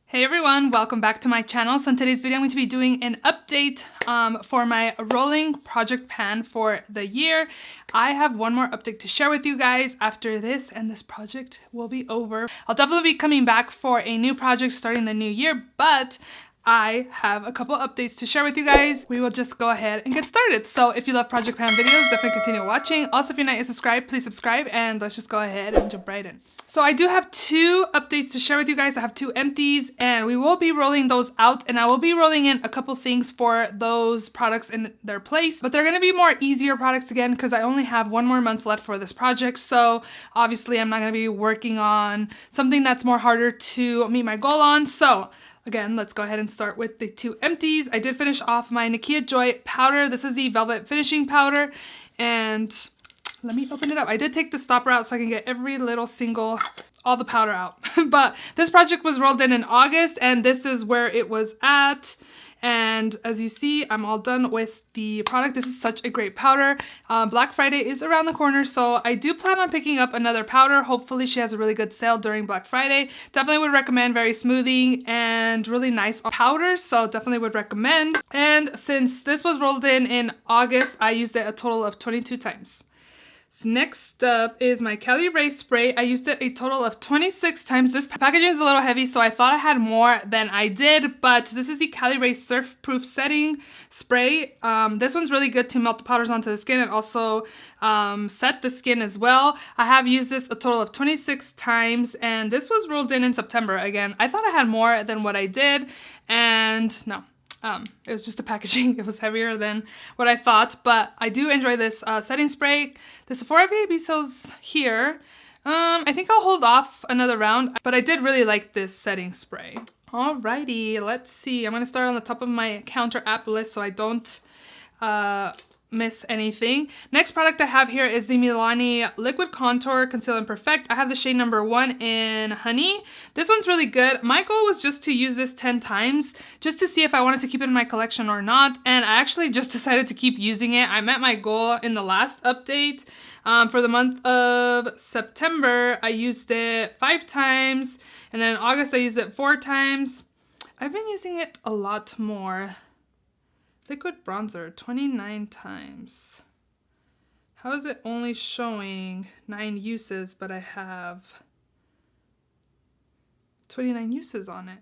Hey everyone, welcome back to my channel. So in today's video I'm going to be doing an update for my rolling project pan for the year. I have one more update to share with you guys after this, and this project will be over. I'll definitely be coming back for a new project starting the new year, but I have a couple updates to share with you guys. We will just go ahead and get started. So if you love project pan videos, definitely continue watching. Also, if you're not yet subscribed, please subscribe, and let's just go ahead and jump right in. So I do have two updates to share with you guys. I have two empties, and we will be rolling those out, and I will be rolling in a couple things for those products in their place, but they're going to be more easier products again because I only have one more month left for this project. So obviously I'm not going to be working on something that's more harder to meet my goal on. So again, let's go ahead and start with the two empties. I did finish off my Nakia Joy powder. This is the Velvet Finishing Powder, and let me open it up. I did take the stopper out so I can get every little single, all the powder out. But this project was rolled in August, and this is where it was at. And as you see, I'm all done with the product. This is such a great powder. Black Friday is around the corner, so I do plan on picking up another powder. Hopefully she has a really good sale during Black Friday. Definitely would recommend, very smoothing and really nice powders, so definitely would recommend. And since this was rolled in August, I used it a total of 22 times. Next up is my Cali Ray spray. I used it a total of 26 times. This packaging is a little heavy, so I thought I had more than I did, but this is the Cali Ray Surf Proof Setting Spray. This one's really good to melt the powders onto the skin and also set the skin as well. I have used this a total of 26 times, and this was rolled in September. Again, I thought I had more than what I did, and no. It was just the packaging. It was heavier than what I thought, but I do enjoy this setting spray. The Sephora Baby sells here. I think I'll hold off another round, but I did really like this setting spray. Alrighty, let's see. I'm gonna start on the top of my counter app list so I don't miss anything. Next product I have here is the Milani Liquid Contour Conceal and Perfect. I have the shade number 1 in Honey. This one's really good. My goal was just to use this 10 times just to see if I wanted to keep it in my collection or not, and I actually just decided to keep using it. I met my goal in the last update. For the month of September, I used it 5 times, and then in August I used it 4 times. I've been using it a lot more. Liquid bronzer, 29 times. How is it only showing 9 uses, but I have 29 uses on it?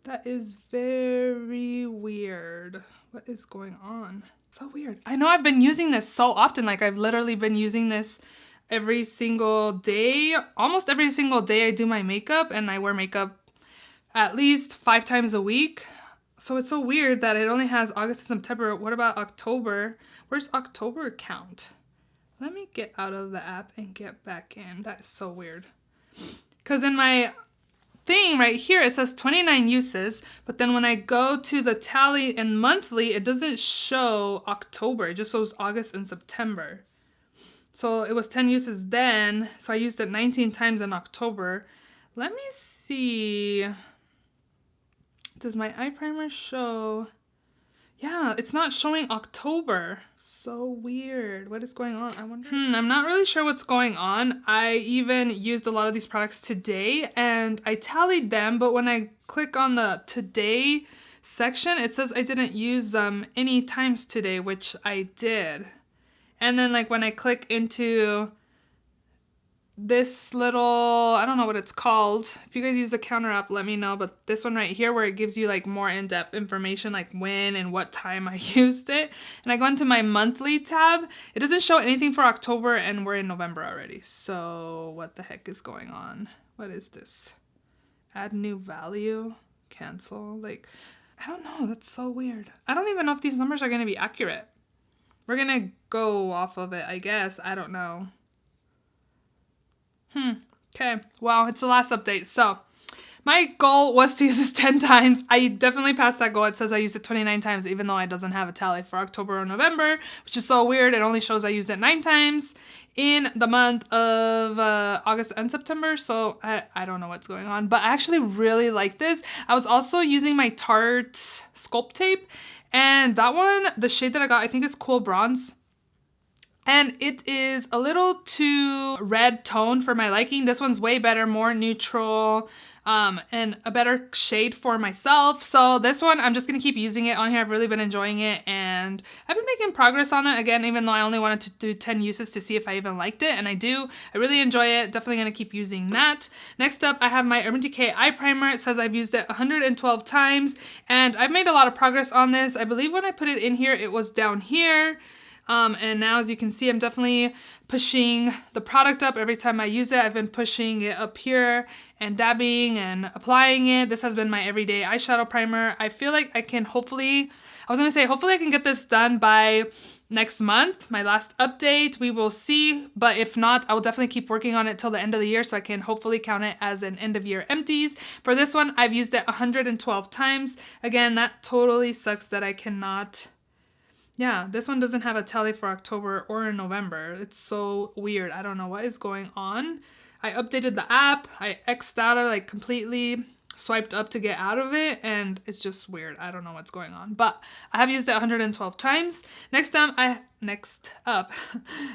That is very weird. What is going on? So weird. I know I've been using this so often. Like, I've literally been using this every single day. Almost every single day I do my makeup, and I wear makeup at least 5 times a week. So it's so weird that it only has August and September. What about October? Where's October count? Let me get out of the app and get back in. That is so weird. Because in my thing right here, it says 29 uses, but then when I go to the tally and monthly, it doesn't show October. It just shows August and September. So it was 10 uses then, so I used it 19 times in October. Let me see. Does my eye primer show? Yeah, it's not showing October. So weird. What is going on? I wonder. I'm not really sure what's going on. I even used a lot of these products today, and I tallied them, but when I click on the today section, it says I didn't use them any times today, which I did. And then like when I click into this little, I don't know what it's called. If you guys use the counter app, let me know. But this one right here where it gives you like more in-depth information, like when and what time I used it. And I go into my monthly tab. It doesn't show anything for October, and we're in November already. So what the heck is going on? What is this? Add new value, cancel. Like, I don't know. That's so weird. I don't even know if these numbers are going to be accurate. We're going to go off of it, I guess. I don't know. Okay, well, it's the last update. So my goal was to use this 10 times. I definitely passed that goal. It says I used it 29 times, even though it doesn't have a tally for October or November, which is so weird. It only shows I used it 9 times in the month of August and September. So I don't know what's going on, but I actually really like this. I was also using my Tarte Sculpt Tape, and that one, the shade that I got, I think is Cool Bronze. And it is a little too red tone for my liking. This one's way better, more neutral. and a better shade for myself. So this one, I'm just gonna keep using it on here. I've really been enjoying it, and I've been making progress on it again, even though I only wanted to do 10 uses to see if I even liked it, and I do. I really enjoy it. Definitely gonna keep using that. Next up, I have my Urban Decay eye primer. It says I've used it 112 times, and I've made a lot of progress on this. I believe when I put it in here, it was down here. And now, as you can see, I'm definitely pushing the product up every time I use it. I've been pushing it up here and dabbing and applying it. This has been my everyday eyeshadow primer. I feel like I can hopefully I can get this done by next month, my last update. We will see, but if not, I will definitely keep working on it till the end of the year so I can hopefully count it as an end of year empties. For this one, I've used it 112 times. Again, that totally sucks that I cannot... Yeah, this one doesn't have a tally for October or November. It's so weird. I don't know what is going on. I updated the app. I X'd out of it, like completely swiped up to get out of it, and it's just weird. I don't know what's going on, but I have used it 112 times. Next up, I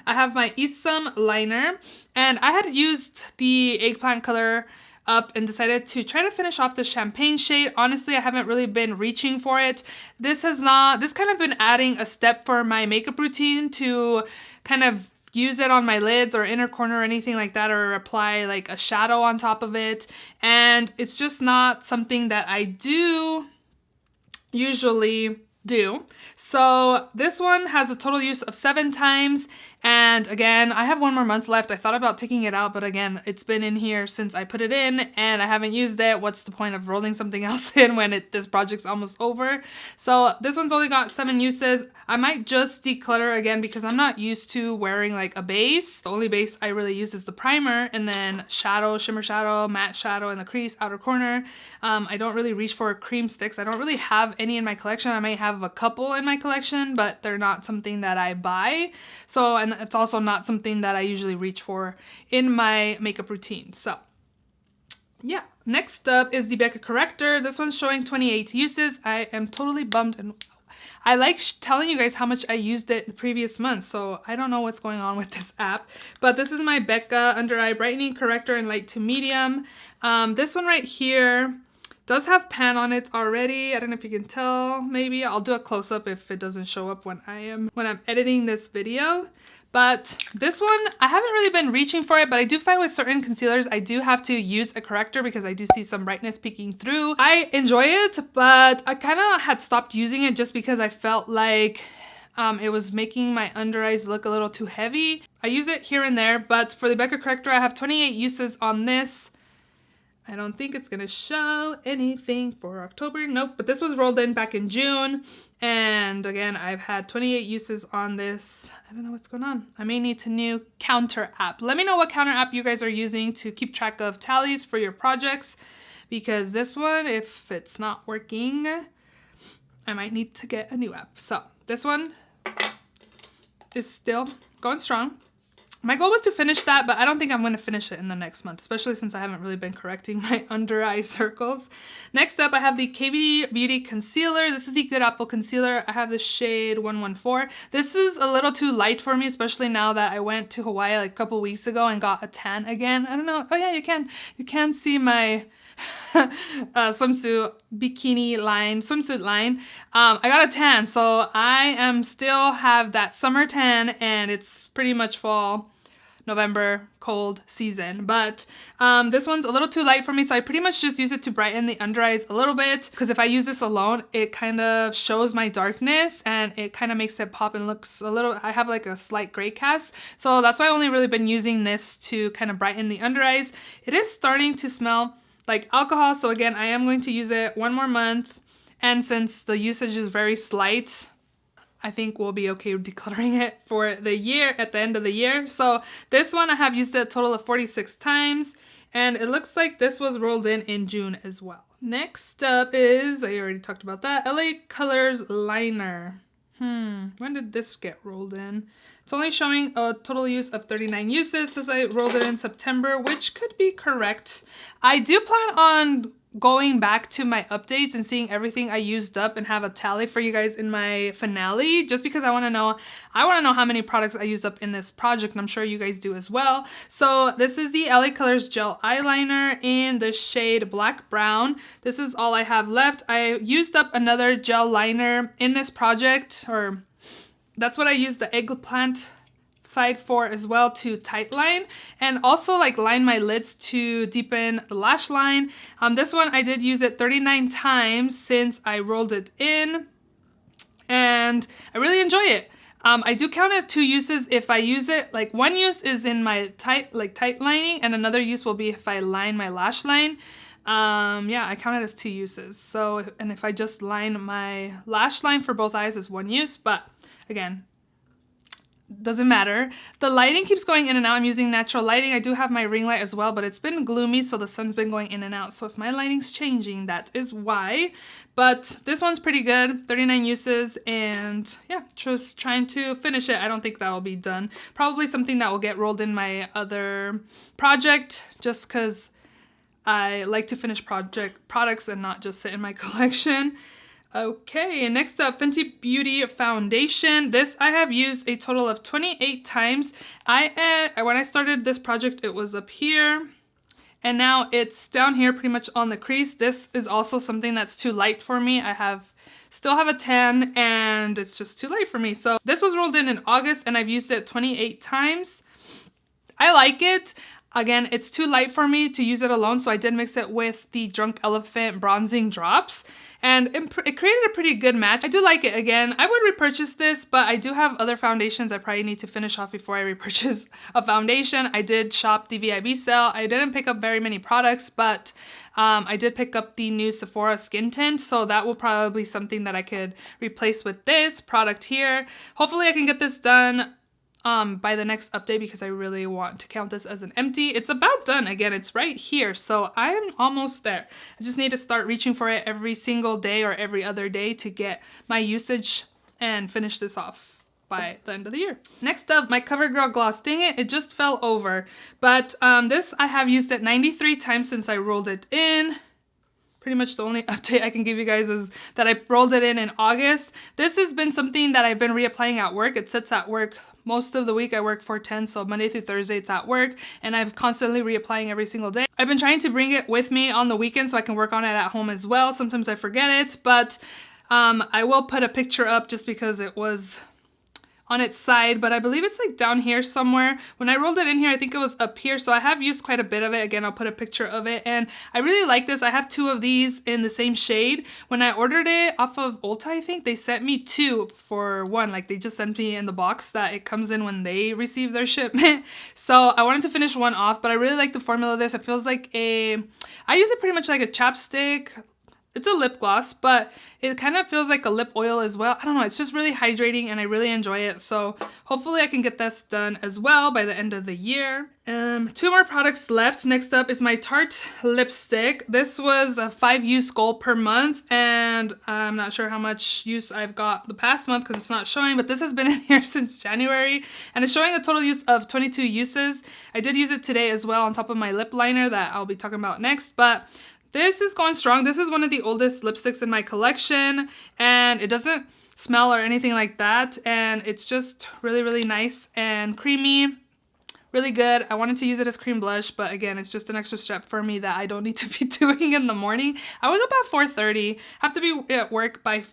have my Eaze liner, and I had used the eggplant color up and decided to try to finish off the champagne shade. Honestly, I haven't really been reaching for it. This kind of been adding a step for my makeup routine to kind of use it on my lids or inner corner or anything like that, or apply like a shadow on top of it. And it's just not something that I do usually do. So this one has a total use of 7 times. And again, I have 1 more month left. I thought about taking it out, but again, it's been in here since I put it in and I haven't used it. What's the point of rolling something else in when this project's almost over? So this one's only got 7 uses. I might just declutter again because I'm not used to wearing like a base. The only base I really use is the primer, and then shadow, shimmer shadow, matte shadow in the crease, outer corner. I don't really reach for cream sticks. I don't really have any in my collection. I might have a couple in my collection, but they're not something that I buy. So, and it's also not something that I usually reach for in my makeup routine. So yeah, next up is the Becca corrector. This one's showing 28 uses. I am totally bummed, and I like telling you guys how much I used it the previous month, so I don't know what's going on with this app. But this is my Becca Under Eye Brightening Corrector in light to medium. This one right here does have pan on it already. I don't know if you can tell. Maybe I'll do a close-up if it doesn't show up when I'm editing this video. But this one, I haven't really been reaching for it, but I do find with certain concealers, I do have to use a corrector because I do see some brightness peeking through. I enjoy it, but I kind of had stopped using it just because I felt like it was making my under eyes look a little too heavy. I use it here and there, but for the Becca corrector, I have 28 uses on this. I don't think it's gonna show anything for October. Nope, but this was rolled in back in June. And again, I've had 28 uses on this. I don't know what's going on. I may need a new counter app. Let me know what counter app you guys are using to keep track of tallies for your projects, because this one, if it's not working, I might need to get a new app. So this one is still going strong. My goal was to finish that, but I don't think I'm going to finish it in the next month, especially since I haven't really been correcting my under eye circles. Next up, I have the KVD Beauty Concealer. This is the Good Apple Concealer. I have the shade 114. This is a little too light for me, especially now that I went to Hawaii like a couple weeks ago and got a tan again. I don't know. Oh yeah, you can see my swimsuit line. I got a tan, so I am still have that summer tan, and it's pretty much fall, November, cold season. But this one's a little too light for me, so I pretty much just use it to brighten the under eyes a little bit, because if I use this alone, it kind of shows my darkness and it kind of makes it pop and looks a little, I have like a slight gray cast. So that's why I've only really been using this to kind of brighten the under eyes. It is starting to smell like alcohol, so again, I am going to use it 1 more month, and since the usage is very slight, I think we'll be okay decluttering it for the year, at the end of the year. So this one, I have used it a total of 46 times, and it looks like this was rolled in June as well. Next up is, I already talked about that, LA Colors Liner. When did this get rolled in? It's only showing a total use of 39 uses, since I rolled it in September, which could be correct. I do plan on going back to my updates and seeing everything I used up and have a tally for you guys in my finale, just because I want to know how many products I used up in this project, and I'm sure you guys do as well. So this is the LA Colors Gel Eyeliner in the shade Black Brown. This is all I have left. I used up another gel liner in this project, or that's what I used the eggplant side for as well, to tight line and also like line my lids to deepen the lash line. This one I did use it 39 times since I rolled it in, and I really enjoy it. I do count it as 2 uses if I use it. Like, 1 use is in my tight lining, and another use will be if I line my lash line. Yeah, I count it as 2 uses. So, and if I just line my lash line for both eyes is 1 use, but again, doesn't matter. The lighting keeps going in and out. I'm using natural lighting. I do have my ring light as well, but it's been gloomy, so the sun's been going in and out. So if my lighting's changing, that is why. But this one's pretty good. 39 uses, and yeah, just trying to finish it. I don't think that will be done. Probably something that will get rolled in my other project, just because I like to finish products and not just sit in my collection. Okay, next up, Fenty Beauty Foundation. This I have used a total of 28 times. When I started this project, it was up here, and now it's down here pretty much on the crease. This is also something that's too light for me. I still have a tan, and it's just too light for me. So this was rolled in August, and I've used it 28 times. I like it. Again, it's too light for me to use it alone, so I did mix it with the Drunk Elephant Bronzing Drops, and it created a pretty good match. I do like it. Again, I would repurchase this, but I do have other foundations I probably need to finish off before I repurchase a foundation. I did shop the VIB sale. I didn't pick up very many products, but I did pick up the new Sephora Skin Tint, so that will probably be something that I could replace with this product here. Hopefully I can get this done by the next update, because I really want to count this as an empty. It's about done. Again, it's right here, so I am almost there. I just need to start reaching for it every single day or every other day to get my usage and finish this off by the end of the year. Next up, my CoverGirl gloss. Dang it, it just fell over. But this, I have used it 93 times since I rolled it in. Pretty much the only update I can give you guys is that I rolled it in August. This has been something that I've been reapplying at work. It sits at work most of the week. I work 4/10, so Monday through Thursday it's at work, and I'm constantly reapplying every single day. I've been trying to bring it with me on the weekend so I can work on it at home as well. Sometimes I forget it, but I will put a picture up just because it was on its side, but I believe it's like down here somewhere. When I rolled it in here, I think it was up here, so I have used quite a bit of it. Again, I'll put a picture of it, and I really like this. I have 2 of these in the same shade. When I ordered it off of Ulta, I think they sent me 2 for 1. Like, they just sent me in the box that it comes in when they receive their shipment. So I wanted to finish 1 off, but I really like the formula of this. It feels like I use it pretty much like a chapstick. It's a lip gloss, but it kind of feels like a lip oil as well. I don't know, it's just really hydrating, and I really enjoy it. So hopefully I can get this done as well by the end of the year. 2 more products left. Next up is my Tarte lipstick. This was a 5-use goal per month, and I'm not sure how much use I've got the past month because it's not showing, but this has been in here since January, and it's showing a total use of 22 uses. I did use it today as well on top of my lip liner that I'll be talking about next, but this is going strong. This is one of the oldest lipsticks in my collection, and it doesn't smell or anything like that, and it's just really, really nice and creamy. Really good. I wanted to use it as cream blush, but again, it's just an extra step for me that I don't need to be doing in the morning. I wake up at 4:30, have to be at work by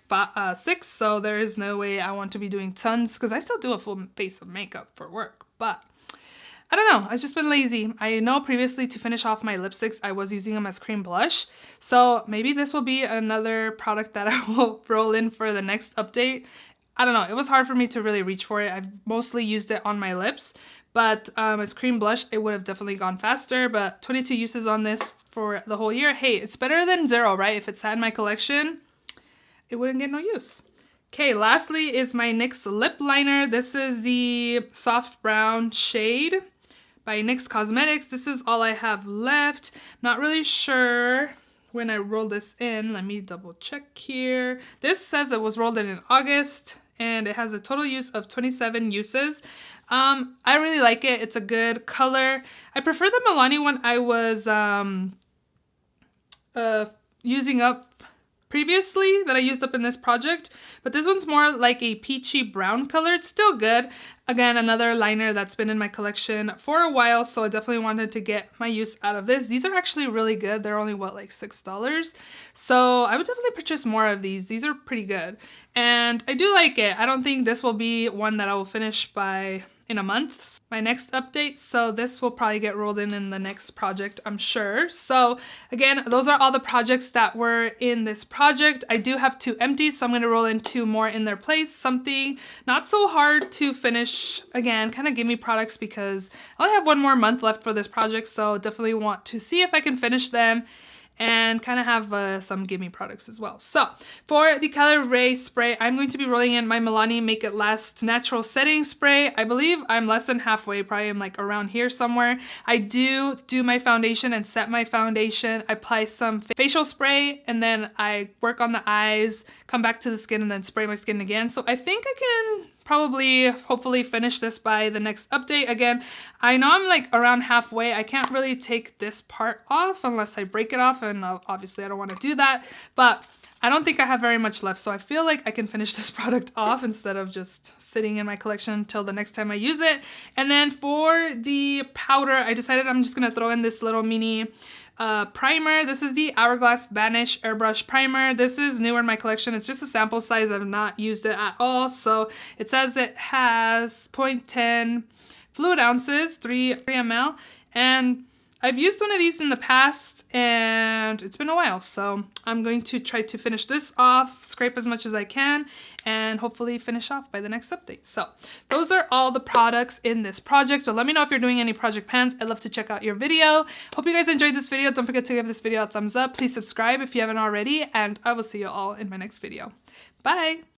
6, so there is no way I want to be doing tons, because I still do a full face of makeup for work, but I don't know, I've just been lazy. I know previously to finish off my lipsticks, I was using them as cream blush. So maybe this will be another product that I will roll in for the next update. I don't know, it was hard for me to really reach for it. I've mostly used it on my lips, but as cream blush, it would have definitely gone faster, but 22 uses on this for the whole year. Hey, it's better than 0, right? If it sat in my collection, it wouldn't get no use. Okay, lastly is my NYX lip liner. This is the soft brown shade by NYX Cosmetics. This is all I have left. Not really sure when I rolled this in. Let me double check here. This says it was rolled in August, and it has a total use of 27 uses. I really like it. It's a good color. I prefer the Milani one I was using up previously that I used up in this project, but this one's more like a peachy brown color. It's still good. Again, another liner that's been in my collection for a while, so I definitely wanted to get my use out of this. These are actually really good. They're only, what, like $6? So I would definitely purchase more of these. These are pretty good, and I do like it. I don't think this will be one that I will finish in a month, my next update, so this will probably get rolled in the next project, I'm sure. So again, those are all the projects that were in this project. I do have 2 empty, so I'm going to roll in 2 more in their place. Something not so hard to finish. Again, kind of gimme products because I only have 1 more month left for this project, so definitely want to see if I can finish them and kind of have some gimme products as well. So for the Color Ray spray, I'm going to be rolling in my Milani Make It Last Natural Setting Spray. I believe I'm less than halfway, probably I'm like around here somewhere. I do my foundation and set my foundation. I apply some facial spray and then I work on the eyes, come back to the skin and then spray my skin again. So I think I can probably hopefully finish this by the next update. Again, I know I'm like around halfway. I can't really take this part off unless I break it off, and obviously I don't want to do that, but I don't think I have very much left, so I feel like I can finish this product off instead of just sitting in my collection until the next time I use it. And then for the powder, I decided I'm just gonna throw in this little mini primer. This is the Hourglass Vanish Airbrush Primer. This is newer in my collection. It's just a sample size. I've not used it at all. So it says it has 0.10 fluid ounces, 3 ml. And I've used one of these in the past and it's been a while. So I'm going to try to finish this off, scrape as much as I can, and hopefully finish off by the next update. So those are all the products in this project. So let me know if you're doing any project pans. I'd love to check out your video. Hope you guys enjoyed this video. Don't forget to give this video a thumbs up. Please subscribe if you haven't already, and I will see you all in my next video. Bye!